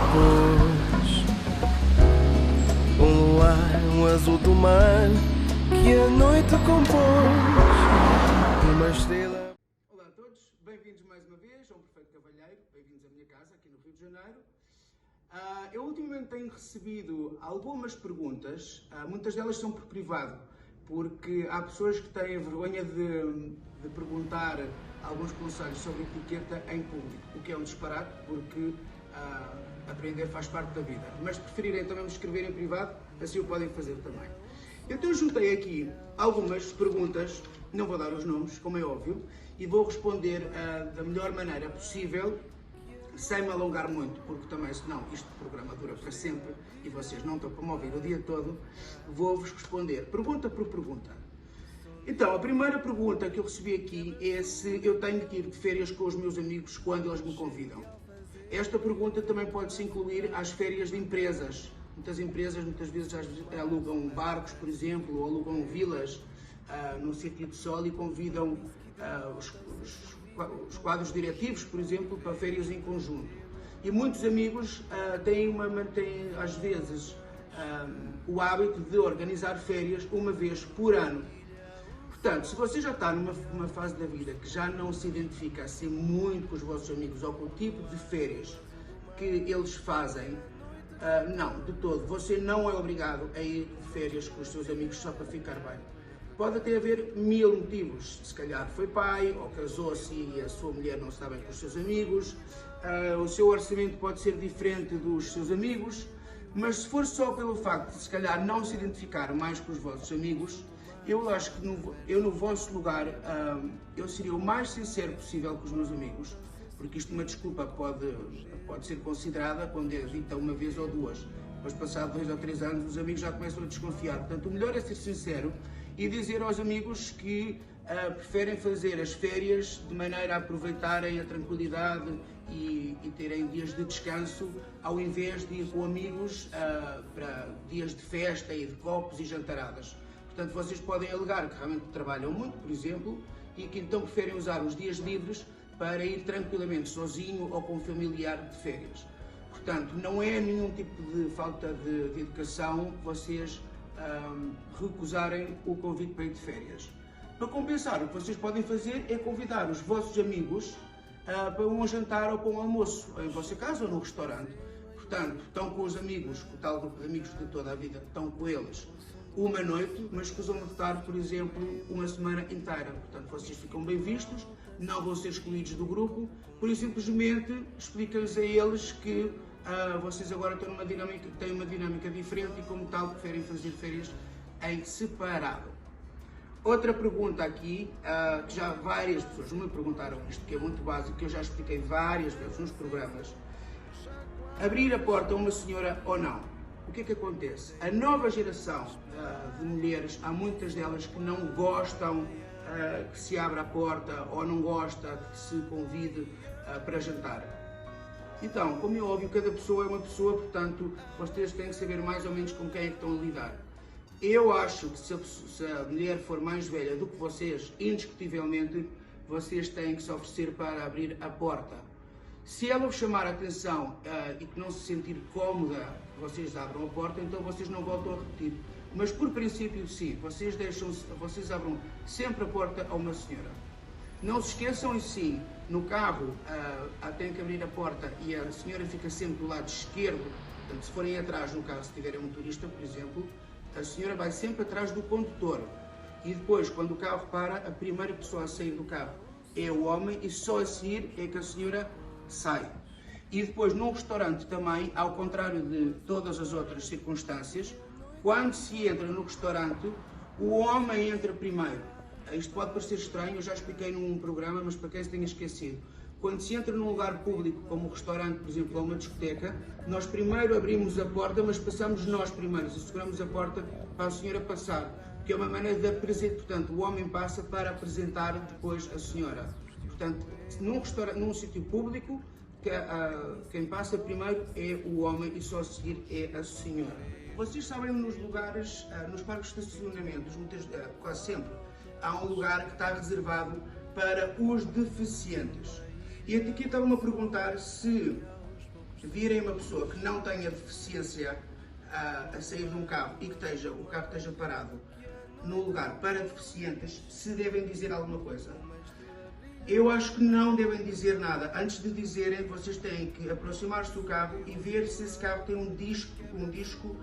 depois. Um luar, um azul do mar que a noite compôs. Uma estrela. Olá a todos, bem-vindos mais uma vez ao Perfeito Cavalheiro, bem-vindos à minha casa aqui no Rio de Janeiro. Eu ultimamente tenho recebido algumas perguntas, muitas delas são por privado, porque há pessoas que têm vergonha de perguntar alguns conselhos sobre etiqueta em público, o que é um disparate, porque aprender faz parte da vida. Mas se preferirem também me escrever em privado, assim o podem fazer também. Então eu juntei aqui algumas perguntas, não vou dar os nomes, como é óbvio, e vou responder da melhor maneira possível, sem me alongar muito, porque também senão este programa dura para sempre e vocês não estão para me ouvir o dia todo. Vou-vos responder pergunta por pergunta. Então, a primeira pergunta que eu recebi aqui é se eu tenho que ir de férias com os meus amigos quando eles me convidam. Esta pergunta também pode-se incluir às férias de empresas. Muitas empresas, muitas vezes, alugam barcos, por exemplo, ou alugam vilas no sítio de sol e convidam os quadros diretivos, por exemplo, para férias em conjunto. E muitos amigos têm às vezes, o hábito de organizar férias uma vez por ano. Portanto, se você já está numa fase da vida que já não se identifica assim muito com os vossos amigos ou com o tipo de férias que eles fazem, não, de todo. Você não é obrigado a ir de férias com os seus amigos só para ficar bem. Pode até haver mil motivos. Se calhar foi pai, ou casou-se e a sua mulher não está bem com os seus amigos. O seu orçamento pode ser diferente dos seus amigos. Mas se for só pelo facto de se calhar não se identificar mais com os vossos amigos, eu acho que no vosso lugar eu seria o mais sincero possível com os meus amigos. Porque isto, uma desculpa, pode ser considerada quando é dita uma vez ou duas. Depois, passado 2 ou 3 anos, os amigos já começam a desconfiar. Portanto, o melhor é ser sincero e dizer aos amigos que preferem fazer as férias de maneira a aproveitarem a tranquilidade e terem dias de descanso, ao invés de ir com amigos para dias de festa e de copos e jantaradas. Portanto, vocês podem alegar que realmente trabalham muito, por exemplo, e que então preferem usar os dias livres para ir tranquilamente sozinho ou com um familiar de férias. Portanto, não é nenhum tipo de falta de educação vocês recusarem o convite para ir de férias. Para compensar, o que vocês podem fazer é convidar os vossos amigos para um jantar ou para um almoço, em vossa casa ou no restaurante. Portanto, estão com os amigos, com o tal grupo de amigos de toda a vida, estão com eles uma noite, mas escusam de estar, por exemplo, uma semana inteira. Portanto, vocês ficam bem vistos, não vão ser excluídos do grupo, por isso simplesmente explica-lhes a eles que vocês agora têm uma dinâmica diferente e, como tal, preferem fazer férias em separado. Outra pergunta aqui, que já várias pessoas me perguntaram isto, que é muito básico, que eu já expliquei várias vezes nos programas: abrir a porta a uma senhora ou não? O que é que acontece? A nova geração de mulheres, há muitas delas que não gostam que se abra a porta ou não gosta que se convide para jantar. Então, como é óbvio, cada pessoa é uma pessoa, portanto, vocês têm que saber mais ou menos com quem é que estão a lidar. Eu acho que se a mulher for mais velha do que vocês, indiscutivelmente, vocês têm que se oferecer para abrir a porta. Se ela vos chamar a atenção e que não se sentir cómoda, vocês abram a porta, então vocês não voltam a repetir. Mas por princípio, sim, vocês abram sempre a porta a uma senhora. Não se esqueçam, e sim, no carro têm que abrir a porta e a senhora fica sempre do lado esquerdo. Portanto, se forem atrás no carro, se tiverem um motorista, por exemplo, a senhora vai sempre atrás do condutor. E depois, quando o carro para, a primeira pessoa a sair do carro é o homem e só a seguir é que a senhora sai. E depois, num restaurante também, ao contrário de todas as outras circunstâncias, quando se entra no restaurante, o homem entra primeiro. Isto pode parecer estranho, eu já expliquei num programa, mas para quem se tenha esquecido. Quando se entra num lugar público, como um restaurante, por exemplo, ou uma discoteca, nós primeiro abrimos a porta, mas passamos nós primeiro, asseguramos a porta para a senhora passar, que é uma maneira de apresentar. Portanto, o homem passa para apresentar depois a senhora. Portanto, num sítio público, quem passa primeiro é o homem e só a seguir é a senhora. Vocês sabem, nos lugares, nos parques de estacionamentos, quase sempre, há um lugar que está reservado para os deficientes. E aqui estava-me a perguntar se virem uma pessoa que não tenha deficiência a sair de um carro e que o carro esteja parado num lugar para deficientes, se devem dizer alguma coisa. Eu acho que não devem dizer nada. Antes de dizerem, vocês têm que aproximar-se do carro e ver se esse carro tem um disco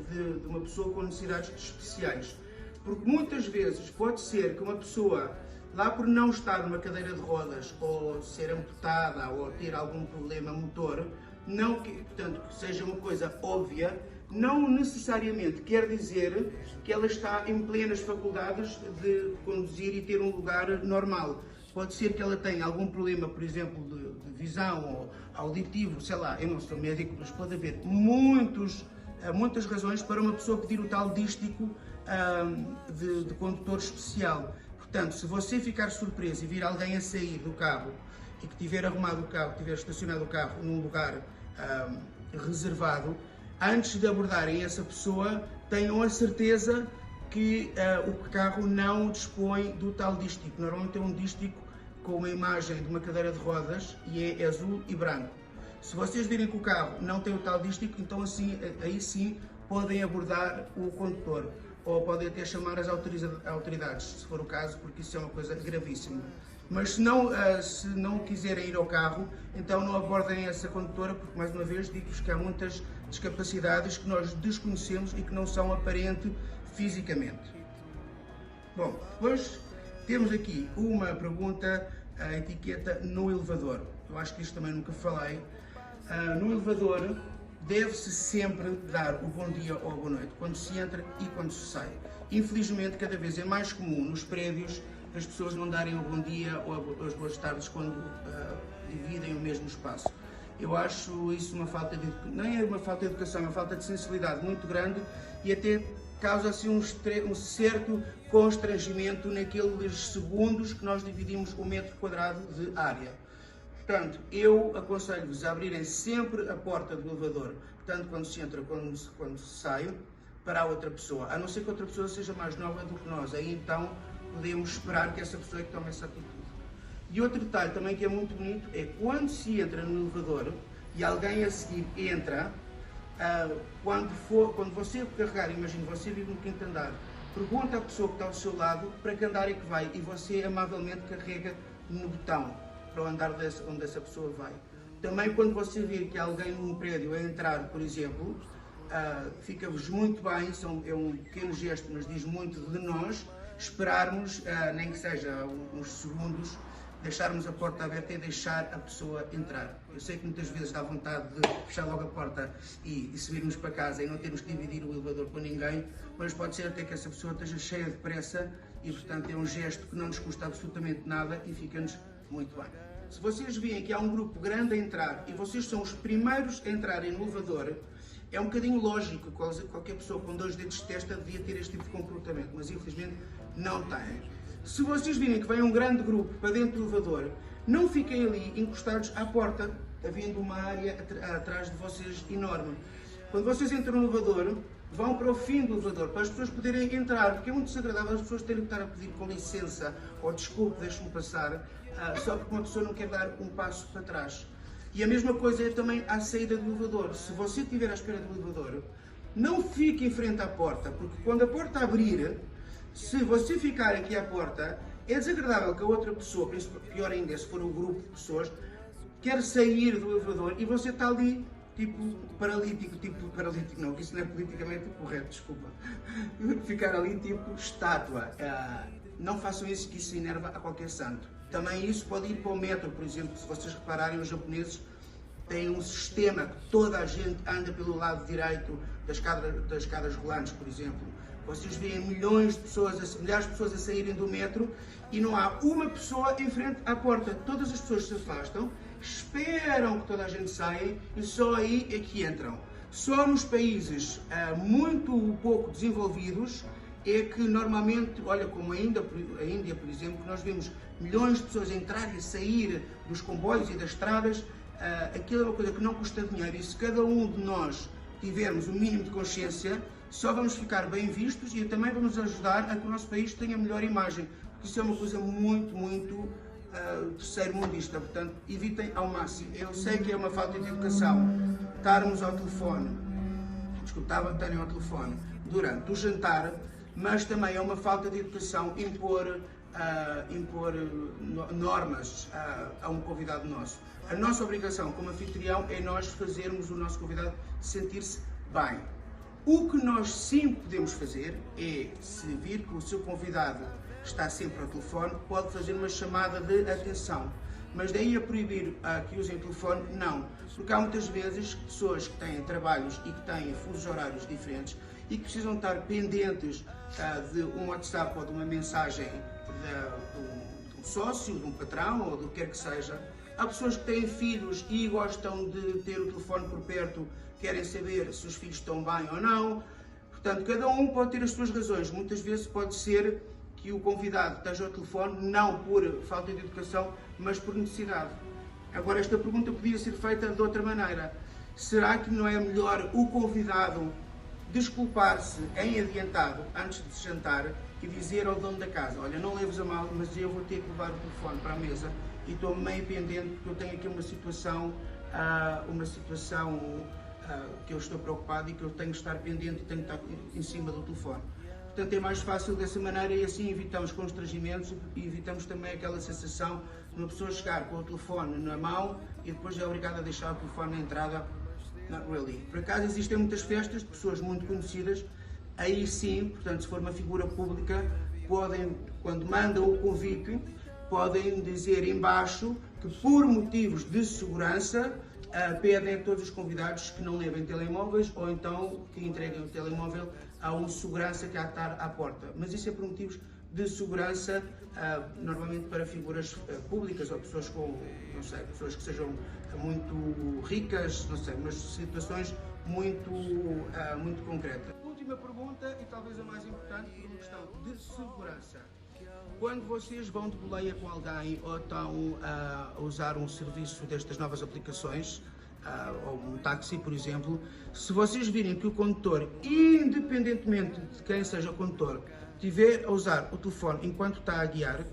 de uma pessoa com necessidades especiais. Porque muitas vezes pode ser que uma pessoa, lá por não estar numa cadeira de rodas, ou ser amputada, ou ter algum problema motor, portanto, que seja uma coisa óbvia, não necessariamente quer dizer que ela está em plenas faculdades de conduzir e ter um lugar normal. Pode ser que ela tenha algum problema, por exemplo, de visão ou auditivo, sei lá, eu não sou médico, mas pode haver muitas razões para uma pessoa pedir o tal dístico de condutor especial. Portanto, se você ficar surpreso e vir alguém a sair do carro e que tiver arrumado o carro, tiver estacionado o carro num lugar reservado, antes de abordarem essa pessoa, tenham a certeza que o carro não dispõe do tal dístico. Normalmente é um dístico com uma imagem de uma cadeira de rodas e é azul e branco. Se vocês virem que o carro não tem o tal dístico, então aí sim podem abordar o condutor ou podem até chamar as autoridades, se for o caso, porque isso é uma coisa gravíssima. Mas se não quiserem ir ao carro, então não abordem essa condutora, porque, mais uma vez, digo-vos que há muitas discapacidades que nós desconhecemos e que não são aparentes fisicamente. Bom, depois temos aqui uma pergunta, a etiqueta no elevador. Eu acho que isto também nunca falei. No elevador deve-se sempre dar o bom dia ou a boa noite, quando se entra e quando se sai. Infelizmente, cada vez é mais comum nos prédios as pessoas não darem o bom dia ou as boas tardes quando dividem o mesmo espaço. Eu acho isso nem é uma falta de educação, é uma falta de sensibilidade muito grande e até causa assim um certo constrangimento naqueles segundos que nós dividimos o metro quadrado de área. Portanto, eu aconselho-vos a abrirem sempre a porta do elevador, tanto quando se entra como quando se sai, para a outra pessoa, a não ser que a outra pessoa seja mais nova do que nós, aí então podemos esperar que essa pessoa é que tome essa atitude. E outro detalhe também que é muito bonito é quando se entra no elevador e alguém a seguir entra, quando você carregar, imagine, você vive no quinto andar, pergunta à pessoa que está ao seu lado para que andar é que vai e você amavelmente carrega no botão para o andar onde essa pessoa vai. Também quando você vir que alguém num prédio a entrar, por exemplo, fica-vos muito bem, é um pequeno gesto, mas diz muito de nós, esperarmos, nem que seja uns segundos, deixarmos a porta aberta e deixar a pessoa entrar. Eu sei que muitas vezes dá vontade de fechar logo a porta e subirmos para casa e não termos que dividir o elevador com ninguém, mas pode ser até que essa pessoa esteja cheia de pressa e, portanto, é um gesto que não nos custa absolutamente nada e fica-nos muito bem. Se vocês veem que há um grupo grande a entrar e vocês são os primeiros a entrarem no elevador, é um bocadinho lógico, qualquer pessoa com 2 dedos de testa devia ter este tipo de comportamento, mas infelizmente não tem. Se vocês virem que vem um grande grupo para dentro do elevador, não fiquem ali encostados à porta, havendo uma área atrás de vocês enorme. Quando vocês entram no elevador, vão para o fim do elevador, para as pessoas poderem entrar, porque é muito desagradável as pessoas terem que estar a pedir com licença ou desculpe, deixe-me passar, só porque uma pessoa não quer dar um passo para trás. E a mesma coisa é também à saída do elevador. Se você estiver à espera do elevador, não fique em frente à porta, porque quando a porta abrir, se você ficar aqui à porta, é desagradável que a outra pessoa, pior ainda se for um grupo de pessoas, quer sair do elevador e você está ali, tipo paralítico, não, isso não é politicamente correto, desculpa. Ficar ali tipo estátua. Não façam isso, que isso enerva a qualquer santo. Também isso pode ir para o metro, por exemplo, se vocês repararem, os japoneses têm um sistema que toda a gente anda pelo lado direito das escadas rolantes, por exemplo. Vocês veem milhares de pessoas a saírem do metro e não há uma pessoa em frente à porta. Todas as pessoas se afastam, esperam que toda a gente saia e só aí é que entram. Só nos países muito pouco desenvolvidos é que normalmente, olha, como a Índia, por exemplo, que nós vemos milhões de pessoas a entrar e a sair dos comboios e das estradas, aquilo é uma coisa que não custa dinheiro e se cada um de nós tivermos um mínimo de consciência, só vamos ficar bem vistos e também vamos ajudar a que o nosso país tenha melhor imagem, porque isso é uma coisa muito, muito terceiro mundista, portanto, evitem ao máximo. Eu sei que é uma falta de educação estarem ao telefone durante o jantar, mas também é uma falta de educação impor normas a um convidado nosso. A nossa obrigação como anfitrião é nós fazermos o nosso convidado sentir-se bem. O que nós sim podemos fazer é, se vir que o seu convidado está sempre ao telefone, pode fazer uma chamada de atenção. Mas daí a proibir que usem o telefone, não. Porque há muitas vezes pessoas que têm trabalhos e que têm fusos horários diferentes e que precisam estar pendentes de um WhatsApp ou de uma mensagem de um sócio, de um patrão ou do que quer que seja. Há pessoas que têm filhos e gostam de ter o telefone por perto, querem saber se os filhos estão bem ou não. Portanto, cada um pode ter as suas razões. Muitas vezes pode ser que o convidado esteja ao telefone não por falta de educação, mas por necessidade. Agora, esta pergunta podia ser feita de outra maneira. Será que não é melhor o convidado desculpar-se em adiantado, antes de jantar, e dizer ao dono da casa: olha, não leves a mal, mas eu vou ter que levar o telefone para a mesa e estou meio pendente porque eu tenho aqui uma situação que eu estou preocupado e que eu tenho que estar pendente e tenho que estar em cima do telefone. Portanto, é mais fácil dessa maneira e assim evitamos constrangimentos e evitamos também aquela sensação de uma pessoa chegar com o telefone na mão e depois é obrigada a deixar o telefone na entrada. Not really. Por acaso existem muitas festas de pessoas muito conhecidas, aí sim, portanto, se for uma figura pública, podem, quando mandam o convite, podem dizer em baixo que por motivos de segurança pedem a todos os convidados que não levem telemóveis ou então que entreguem o telemóvel a um segurança que há de estar à porta. Mas isso é por motivos de segurança, normalmente para figuras públicas ou pessoas com, não sei, pessoas que sejam muito ricas, não sei, mas situações muito concretas. Última pergunta e talvez a mais importante, por uma questão de segurança. Quando vocês vão de boleia com alguém ou estão a usar um serviço destas novas aplicações, ou um táxi, por exemplo, se vocês virem que o condutor, independentemente de quem seja o condutor, estiver a usar o telefone enquanto está a guiar,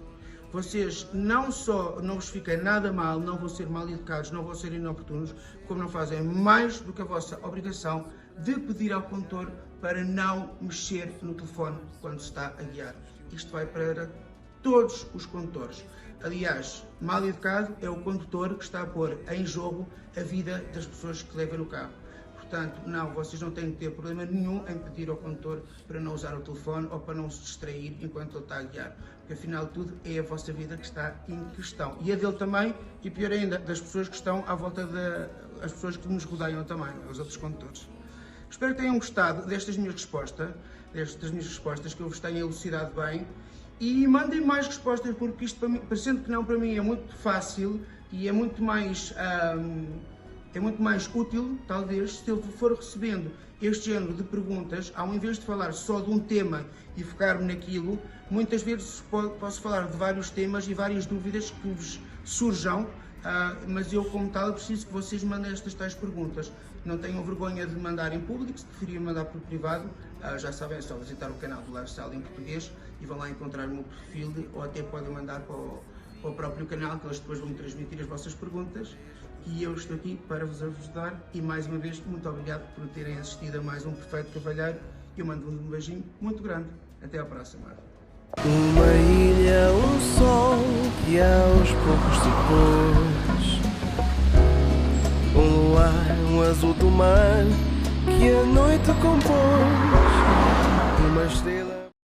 vocês não só não vos fiquem nada mal, não vão ser mal educados, não vão ser inoportunos, como não fazem mais do que a vossa obrigação de pedir ao condutor para não mexer no telefone quando se está a guiar. Isto vai para todos os condutores. Aliás, mal educado é o condutor que está a pôr em jogo a vida das pessoas que levam no carro. Portanto, não, vocês não têm que ter problema nenhum em pedir ao condutor para não usar o telefone ou para não se distrair enquanto ele está a guiar. Porque, afinal de tudo, é a vossa vida que está em questão. E a dele também, e pior ainda, das pessoas que estão à volta as pessoas que nos rodeiam também, os outros condutores. Espero que tenham gostado destas minhas respostas, que eu vos tenha elucidado bem. E mandem mais respostas, porque isto, para mim, parecendo que não, para mim é muito fácil e é muito mais útil, talvez, se eu for recebendo este género de perguntas, ao invés de falar só de um tema e focar-me naquilo, muitas vezes posso falar de vários temas e várias dúvidas que vos surjam, mas eu, como tal, preciso que vocês mandem estas tais perguntas. Não tenham vergonha de mandar em público, se preferirem mandar por privado, já sabem, é só visitar o canal do Lifestyle em português e vão lá encontrar o meu perfil, ou até podem mandar para o próprio canal, que eles depois vão transmitir as vossas perguntas. E eu estou aqui para vos ajudar e, mais uma vez, muito obrigado por terem assistido a mais um Perfeito Cavalheiro. Eu mando-vos um beijinho muito grande. Até à próxima. Uma ilha, um sol que aos poucos se pôs, um luar, um azul do mar que a noite compôs, uma estrela.